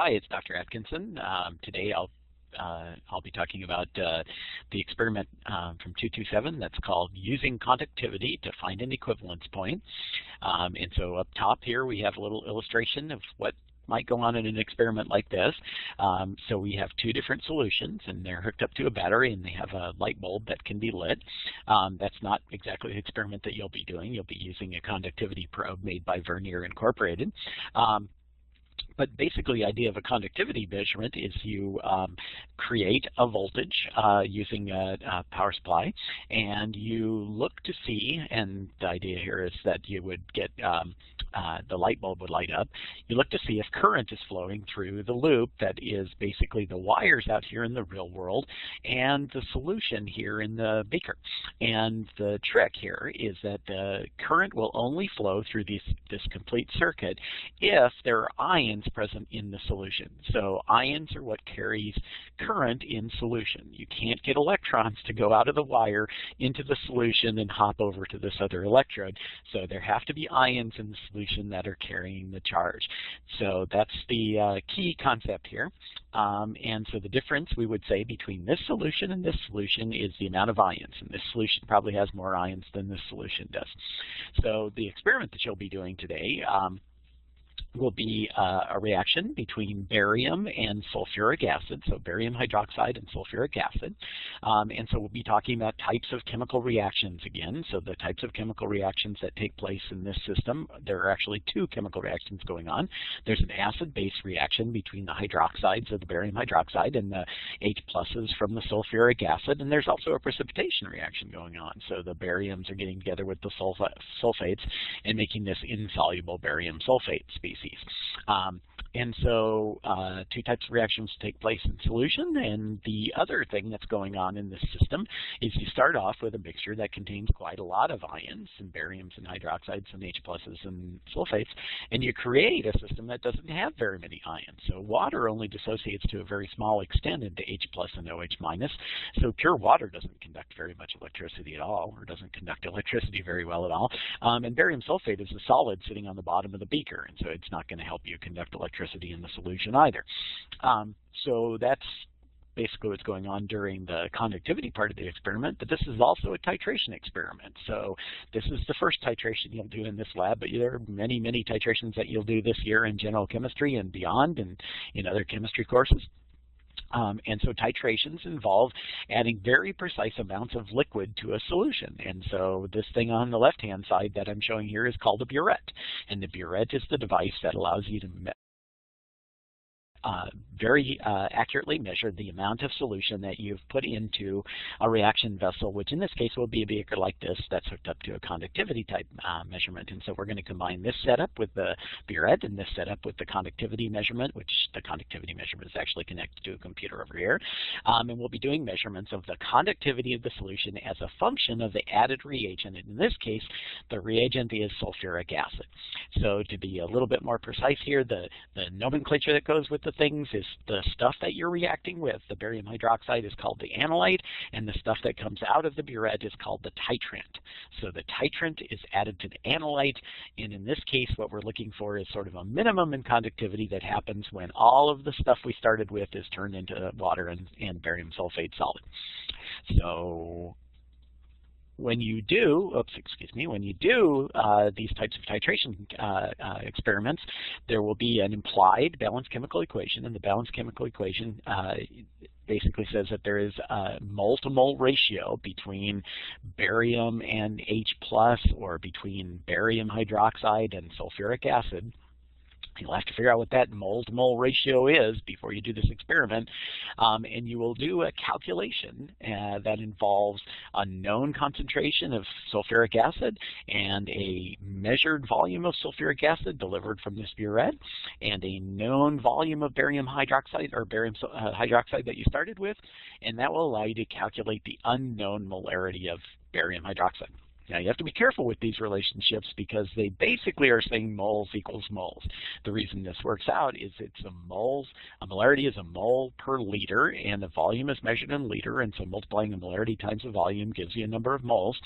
Hi, it's Dr. Atkinson. Today I'll be talking about the experiment from 227 that's called using conductivity to find an equivalence point. And so up top here we have a little illustration of what might go on in an experiment like this. So we have two different solutions, and they're hooked up to a battery, and they have a light bulb that can be lit. That's not exactly the experiment that you'll be doing. You'll be using a conductivity probe made by Vernier Incorporated. But basically the idea of a conductivity measurement is you create a voltage using a power supply, and you look to see, and the idea here is that you would get the light bulb would light up. You look to see if current is flowing through the loop that is basically the wires out here in the real world and the solution here in the beaker. And the trick here is that the current will only flow through this complete circuit if there are ions present in the solution. So ions are what carries current in solution. You can't get electrons to go out of the wire into the solution and hop over to this other electrode. So there have to be ions in the solution that are carrying the charge. So that's the key concept here. And so the difference, we would say, between this solution and this solution is the amount of ions. And this solution probably has more ions than this solution does. So the experiment that you'll be doing today will be a reaction between barium and sulfuric acid, so barium hydroxide and sulfuric acid. And so we'll be talking about types of chemical reactions again. So the types of chemical reactions that take place in this system, there are actually two chemical reactions going on. There's an acid-base reaction between the hydroxides of the barium hydroxide and the H pluses from the sulfuric acid, and there's also a precipitation reaction going on. So the bariums are getting together with the sulfates and making this insoluble barium sulfate species. And so two types of reactions take place in solution, and the other thing that's going on in this system is you start off with a mixture that contains quite a lot of ions, and bariums and hydroxides and H pluses and sulfates, and you create a system that doesn't have very many ions. So water only dissociates to a very small extent into H plus and OH minus, so pure water doesn't conduct very much electricity at all, or doesn't conduct electricity very well at all. And barium sulfate is a solid sitting on the bottom of the beaker, and so it's not going to help you conduct electricity in the solution either. So that's basically what's going on during the conductivity part of the experiment, but this is also a titration experiment. So this is the first titration you'll do in this lab, but there are many, many titrations that you'll do this year in general chemistry and beyond, and in other chemistry courses. And so titrations involve adding very precise amounts of liquid to a solution. And so this thing on the left-hand side that I'm showing here is called a burette. And the burette is the device that allows you to very accurately measure the amount of solution that you've put into a reaction vessel, which in this case will be a beaker like this that's hooked up to a conductivity type measurement. And so we're going to combine this setup with the burette and this setup with the conductivity measurement, which the conductivity measurement is actually connected to a computer over here. And we'll be doing measurements of the conductivity of the solution as a function of the added reagent. And in this case, the reagent is sulfuric acid. So to be a little bit more precise here, the nomenclature that goes with the things is the stuff that you're reacting with. The barium hydroxide is called the analyte, and the stuff that comes out of the burette is called the titrant. So the titrant is added to the analyte, and in this case what we're looking for is sort of a minimum in conductivity that happens when all of the stuff we started with is turned into water and barium sulfate solid. So when you do, these types of titration experiments, there will be an implied balanced chemical equation, and the balanced chemical equation basically says that there is a mole-to-mole ratio between barium and H plus, or between barium hydroxide and sulfuric acid. You'll have to figure out what that mole-to-mole ratio is before you do this experiment, and you will do a calculation that involves a known concentration of sulfuric acid and a measured volume of sulfuric acid delivered from this burette, and a known volume of barium hydroxide or barium hydroxide that you started with, and that will allow you to calculate the unknown molarity of barium hydroxide. Now, you have to be careful with these relationships because they basically are saying moles equals moles. The reason this works out is it's a molarity is a mole per liter, and the volume is measured in liter, and so multiplying the molarity times the volume gives you a number of moles.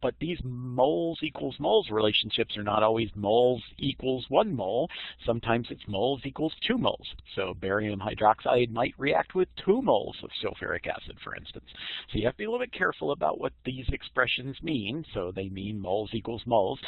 But these moles equals moles relationships are not always moles equals 1 mole. Sometimes it's moles equals 2 moles. So barium hydroxide might react with 2 moles of sulfuric acid, for instance. So you have to be a little bit careful about what these expressions mean. So they mean moles equals moles.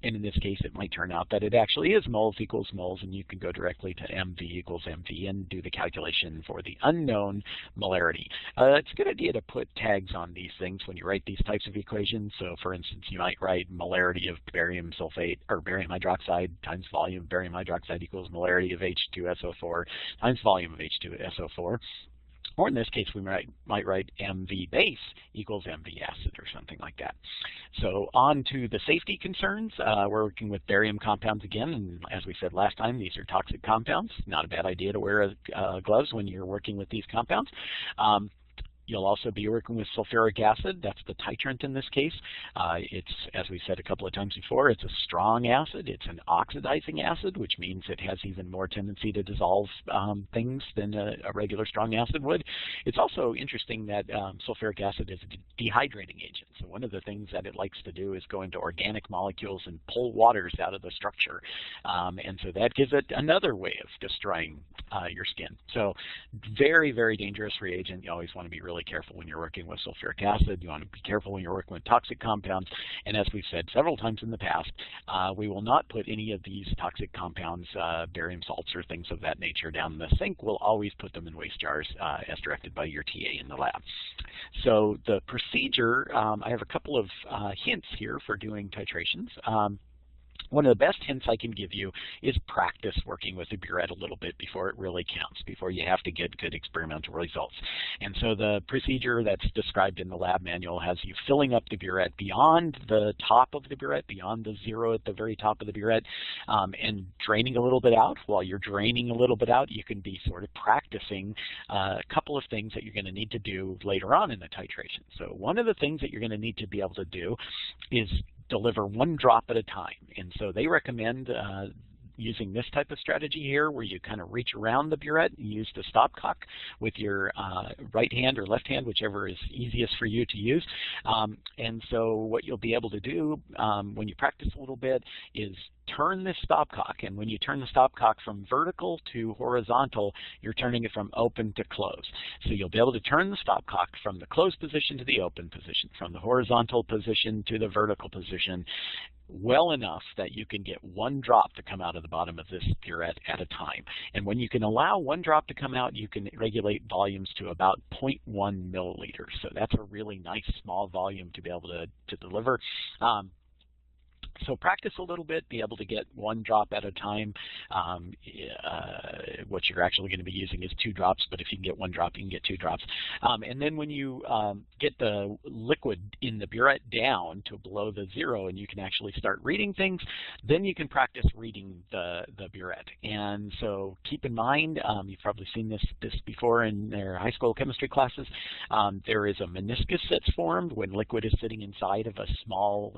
And in this case, it might turn out that it actually is moles equals moles, and you can go directly to MV equals MV and do the calculation for the unknown molarity. It's a good idea to put tags on these things when you write these types of equations. So for instance, you might write molarity of barium sulfate or barium hydroxide times volume. Barium hydroxide equals molarity of H2SO4 times volume of H2SO4. Or in this case, we might write MV base equals MV acid or something like that. So on to the safety concerns. We're working with barium compounds again, and as we said last time, these are toxic compounds. Not a bad idea to wear gloves when you're working with these compounds. You'll also be working with sulfuric acid. That's the titrant in this case. It's, as we said a couple of times before, it's a strong acid. It's an oxidizing acid, which means it has even more tendency to dissolve things than a regular strong acid would. It's also interesting that sulfuric acid is a dehydrating agent. So one of the things that it likes to do is go into organic molecules and pull waters out of the structure. And so that gives it another way of destroying your skin. So very, very dangerous reagent. You always want to be really careful when you're working with sulfuric acid. You want to be careful when you're working with toxic compounds. And as we've said several times in the past, we will not put any of these toxic compounds, barium salts or things of that nature, down the sink. We'll always put them in waste jars as directed by your TA in the lab. So the procedure, I have a couple of hints here for doing titrations. One of the best hints I can give you is practice working with the burette a little bit before it really counts, before you have to get good experimental results. And so the procedure that's described in the lab manual has you filling up the burette beyond the top of the burette, beyond the 0 at the very top of the burette, and draining a little bit out. While you're draining a little bit out, you can be sort of practicing a couple of things that you're going to need to do later on in the titration. So one of the things that you're going to need to be able to do is deliver 1 drop at a time. And so they recommend using this type of strategy here, where you kind of reach around the burette and use the stopcock with your right hand or left hand, whichever is easiest for you to use. And so what you'll be able to do when you practice a little bit is turn this stopcock. And when you turn the stopcock from vertical to horizontal, you're turning it from open to close. So you'll be able to turn the stopcock from the closed position to the open position, from the horizontal position to the vertical position, well enough that you can get 1 drop to come out of the bottom of this burette at a time. And when you can allow 1 drop to come out, you can regulate volumes to about 0.1 milliliters. So that's a really nice small volume to be able to deliver. So practice a little bit, be able to get 1 drop at a time. What you're actually going to be using is 2 drops, but if you can get 1 drop, you can get 2 drops. And then when you get the liquid in the burette down to below the 0 and you can actually start reading things, then you can practice reading the burette. And so keep in mind, you've probably seen this before in their high school chemistry classes, there is a meniscus that's formed when liquid is sitting inside of a small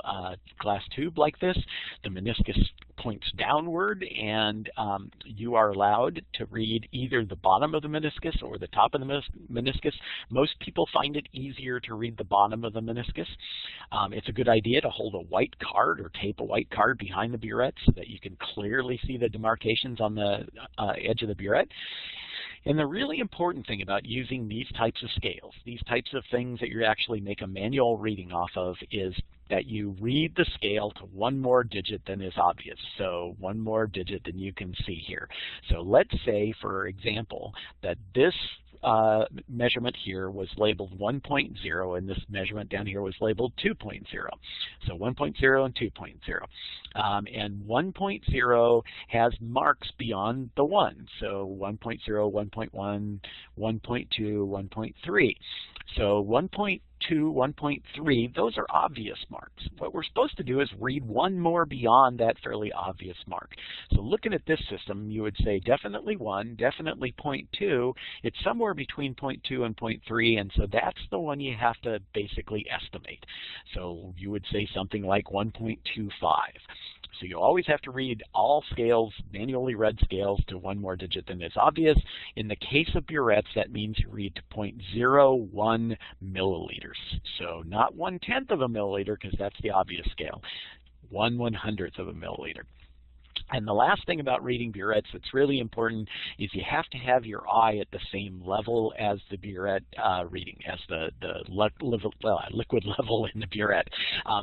glass tube like this. The meniscus points downward, and you are allowed to read either the bottom of the meniscus or the top of the meniscus. Most people find it easier to read the bottom of the meniscus. It's a good idea to hold a white card or tape a white card behind the burette so that you can clearly see the demarcations on the edge of the burette. And the really important thing about using these types of scales, these types of things that you actually make a manual reading off of, is that you read the scale to 1 more digit than is obvious. So 1 more digit than you can see here. So let's say, for example, that this measurement here was labeled 1.0 and this measurement down here was labeled 2.0. So 1.0 and 2.0. And 1.0 has marks beyond the 1. So 1.0, 1.1, 1.2, 1.3. So 1.2, 1.3, those are obvious marks. What we're supposed to do is read 1 more beyond that fairly obvious mark. So looking at this system, you would say definitely 1, definitely 0.2. It's somewhere between 0.2 and 0.3, and so that's the one you have to basically estimate. So you would say something like 1.25. So you always have to read all scales, manually read scales, to one more digit than is obvious. In the case of burettes, that means you read to 0.01 milliliters. So not 1/10 of a milliliter, because that's the obvious scale. 1/100th of a milliliter. And the last thing about reading burettes that's really important is you have to have your eye at the same level as the burette reading, as the liquid level in the burette.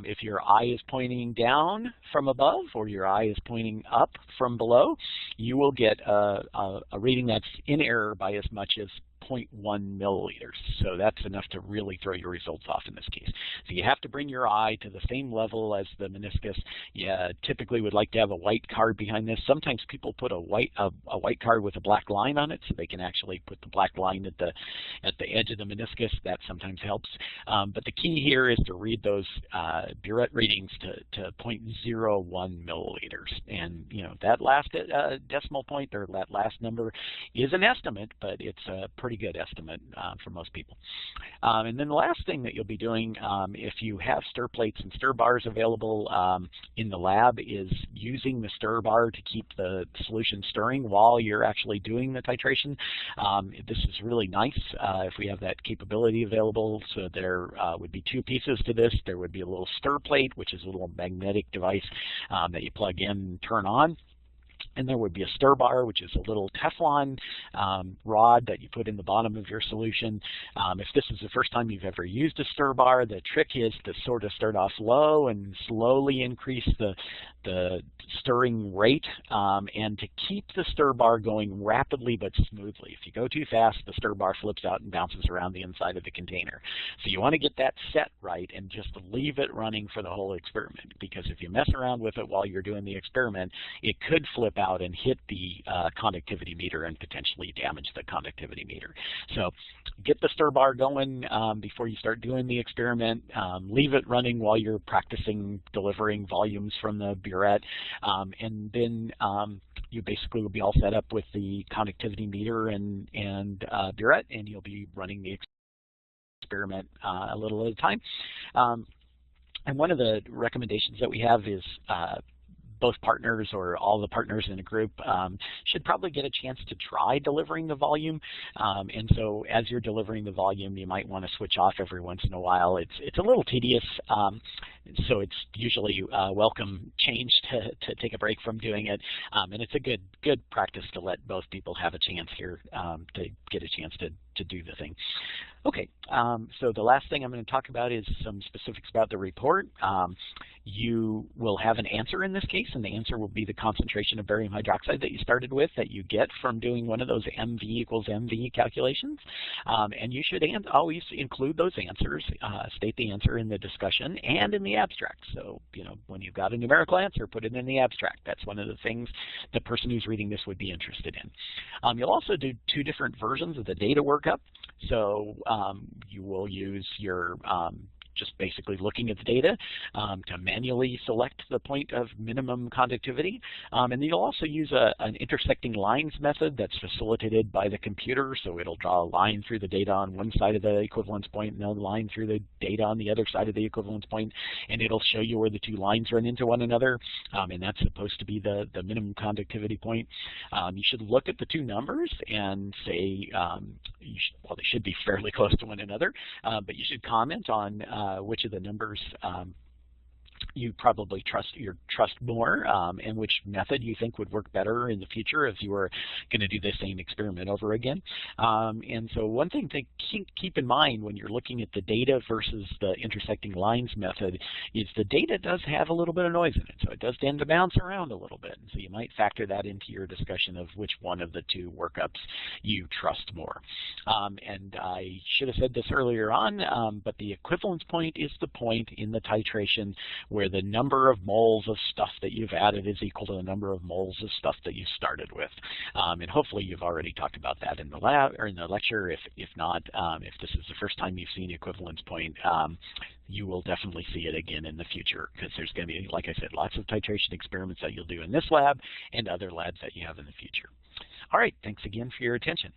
If your eye is pointing down from above or your eye is pointing up from below, you will get a reading that's in error by as much as 0.1 milliliters. So that's enough to really throw your results off in this case. So you have to bring your eye to the same level as the meniscus. You typically would like to have a white card behind this. Sometimes people put a white card with a black line on it, so they can actually put the black line at the edge of the meniscus. That sometimes helps. But the key here is to read those burette readings to 0.01 milliliters. And that last decimal point, or that last number, is an estimate, but it's a pretty good estimate for most people. And then the last thing that you'll be doing, if you have stir plates and stir bars available in the lab, is using the stir bar to keep the solution stirring while you're actually doing the titration. This is really nice if we have that capability available. So there would be two pieces to this. There would be a little stir plate, which is a little magnetic device that you plug in and turn on. And there would be a stir bar, which is a little Teflon rod that you put in the bottom of your solution. If this is the first time you've ever used a stir bar, the trick is to sort of start off low and slowly increase the stirring rate, and to keep the stir bar going rapidly but smoothly. If you go too fast, the stir bar flips out and bounces around the inside of the container. So you want to get that set right and just leave it running for the whole experiment, because if you mess around with it while you're doing the experiment, it could flip out and hit the conductivity meter and potentially damage the conductivity meter. So get the stir bar going before you start doing the experiment. Leave it running while you're practicing delivering volumes from the burette, and then you basically will be all set up with the conductivity meter and burette, and you'll be running the experiment a little at a time. And one of the recommendations that we have is both partners, or all the partners in a group, should probably get a chance to try delivering the volume. And so as you're delivering the volume, you might want to switch off every once in a while. It's a little tedious, so it's usually welcome change to take a break from doing it. And it's a good practice to let both people have a chance here to get a chance to do the thing. Okay, so the last thing I'm going to talk about is some specifics about the report. You will have an answer in this case, and the answer will be the concentration of barium hydroxide that you started with, that you get from doing one of those MV equals MV calculations. And you should always include those answers, state the answer in the discussion and in the abstract. So, when you've got a numerical answer, put it in the abstract. That's one of the things the person who's reading this would be interested in. You'll also do two different versions of the data workup. So you will use your just basically looking at the data to manually select the point of minimum conductivity. And then you'll also use an intersecting lines method that's facilitated by the computer. So it'll draw a line through the data on one side of the equivalence point, and then a line through the data on the other side of the equivalence point, and it'll show you where the two lines run into one another. And that's supposed to be the minimum conductivity point. You should look at the two numbers and say, well, they should be fairly close to one another, but you should comment on which of the numbers you probably trust more, and which method you think would work better in the future if you were going to do the same experiment over again. And so one thing to keep in mind when you're looking at the data versus the intersecting lines method is the data does have a little bit of noise in it, so it does tend to bounce around a little bit. And so you might factor that into your discussion of which one of the two workups you trust more. And I should have said this earlier on, but the equivalence point is the point in the titration where the number of moles of stuff that you've added is equal to the number of moles of stuff that you started with. And hopefully you've already talked about that in the lab or in the lecture. If not, if this is the first time you've seen equivalence point, you will definitely see it again in the future, because there's going to be, like I said, lots of titration experiments that you'll do in this lab and other labs that you have in the future. All right, thanks again for your attention.